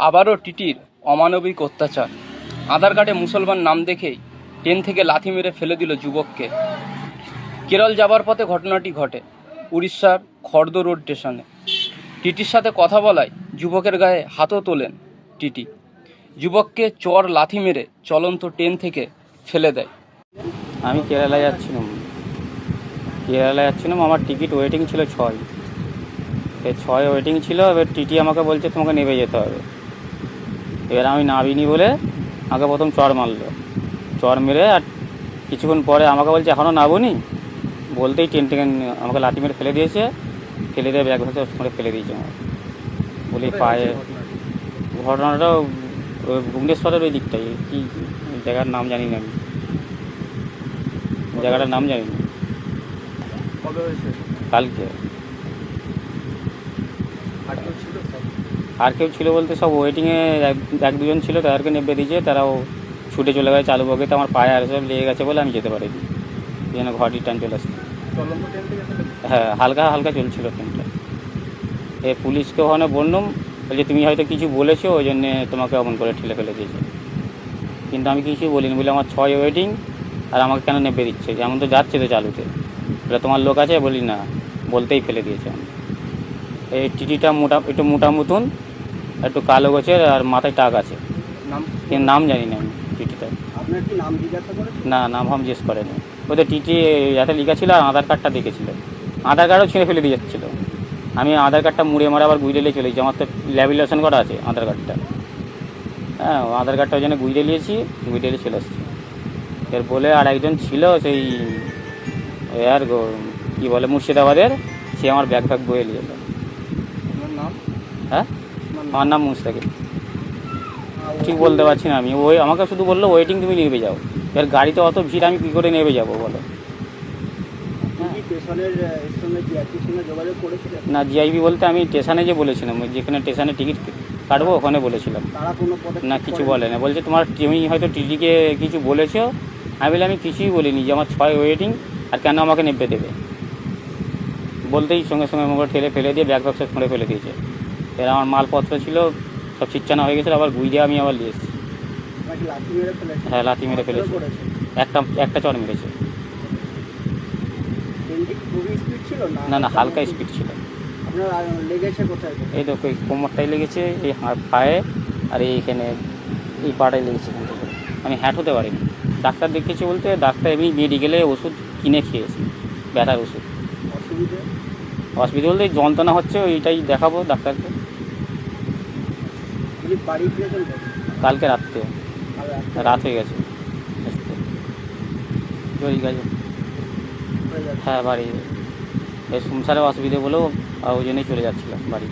আবারও টিটির অমানবিক অত্যাচার। আধার কার্ডে মুসলমান নাম দেখেই ট্রেন থেকে লাথি মেরে ফেলে দিল যুবককে। কেরল যাবার পথে ঘটনাটি ঘটে উড়িষ্যার খর্দ রোড স্টেশনে। টিটির সাথে কথা বলায় যুবকের গায়ে হাতও তোলেন টিটি। যুবককে চর লাথি মেরে চলন্ত ট্রেন থেকে ফেলে দেয়। আমি কেরালায় যাচ্ছিলাম, আমার টিকিট ওয়েটিং ছিল 6। এই 6 ওয়েটিং ছিল। এবার টিটি আমাকে বলছে তোমাকে নেমে যেতে হবে। এবার আমি নামিনি বলে আমাকে প্রথম চর মারলো। চর মেরে আর কিছুক্ষণ পরে আমাকে বলছে এখনও নামোনি, বলতেই ট্রেন থেকে আমাকে লাথি মেরে ফেলে দিয়েছে। ফেলে দিয়ে ব্যাগ হাতে মেরে ফেলে দিয়েছে আমার বলি পায়ে। ঘটনাটা ওই ভুবনেশ্বরের ওই দিকটাই, কি জায়গার নাম জানি না, আমি জায়গাটার নাম জানি না। কালকে আর কেউ ছিল বলতে সব ওয়েটিংয়ে এক দুজন ছিল, তাদেরকে নেবে দিয়েছে, তারাও ছুটে চলে গেছে চালু বগিতে। আমার পায়ে আর সব লেগে গেছে বলে আমি যেতে পারিনি, এই জন্য ঘর রিটার্ন চলে আসছে। হ্যাঁ, হালকা হালকা চলছিল ট্রেনটা। এ পুলিশকে ওখানে বললাম, বলছে তুমি হয়তো কিছু বলেছো ওই জন্যে তোমাকে অমন করে ঠেলে ফেলে দিয়েছে। কিন্তু আমি কিছুই বলিনি, বলে আমার 6 ওয়েটিং আর আমাকে কেন নেবে দিচ্ছে, যেমন তো যাচ্ছে তো চালুতে, বলে তোমার লোক আছে, বলি না, বলতেই ফেলে দিয়েছে। এই টিটিটা একটু মোটা মতন, একটু কালো গোছের, আর মাথায় টাক আছে, কিন্তু নাম জানি না আমি টিটিটা। না, নাম জিজ্ঞেস করেনি। ওদের টিটি যাতে লেখা ছিল আর আধার কার্ডটা দেখেছিল, আধার কার্ডও ছিঁড়ে ফেলে দিয়ে যাচ্ছিল। আমি আধার কার্ডটা মুড়ে মারে আবার গুইডেলে চলে গেছি, আমার তো ল্যাবিলেশন করা আছে আধার কার্ডটা। হ্যাঁ, আধার কার্ডটা ওই জন্য গুইডে নিয়েছি, গুইডেলে চলে আসছি। এর বলে আর একজন ছিল সেই আর কী বলে মুর্শিদাবাদের, সে আমার ব্যাগ বয়ে নিয়ে যেত। হ্যাঁ, আমার নাম মুস্তাকিম। ঠিক বলতে পারছি না আমি, আমাকে শুধু বললো ওয়েটিং তুমি নেমে যাও। এর গাড়িতে অত ভিড়, আমি কী করে নেমে যাবো বলো। না, জিআইবি বলতে আমি স্টেশনে যে বলেছিলাম, যেখানে স্টেশনে টিকিট কাটবো ওখানে বলেছিলাম। না, কিছু বলে না, বলছে তুমি হয়তো টিটিকে কিছু বলেছো। আমি বলে আমি কিছুই বলিনি, যে আমার 6 ওয়েটিং আর কেন আমাকে নেমে দেবে। বলতেই সঙ্গে সঙ্গে আমাকে ঠেলে ফেলে দিয়ে ব্যাগ সব ছুঁড়ে ফেলে দিয়েছে। এর আমার মালপত্র ছিল সব ছিচ্ছানা হয়ে গেছিলো, আবার গুইয়ে আমি আবার নিয়ে এসেছি। হ্যাঁ, লাথি মেরে ফেলেছে, একটা চড় মেরেছে। না, হালকা স্পিড ছিল। এই তো এই কোমরটাই লেগেছে, এই পায়ে, আর এইখানে এই পাটাই লেগেছে। আমি হ্যাট হতে পারিনি। ডাক্তার দেখিয়েছি বলতে ডাক্তার এমনি মেডিকেলে ওষুধ কিনে খেয়েছি, ব্যথার ওষুধ। অসুবিধা বলতে যন্ত্রণা হচ্ছে, ওইটাই দেখাবো ডাক্তারকে। কালকে রাত্রে, রাত হয়ে গেছে। ঠিক আছে, হ্যাঁ, বাড়ি এই সংসারে অসুবিধে বলেও ওই জন্যই চলে যাচ্ছিলাম বাড়ি।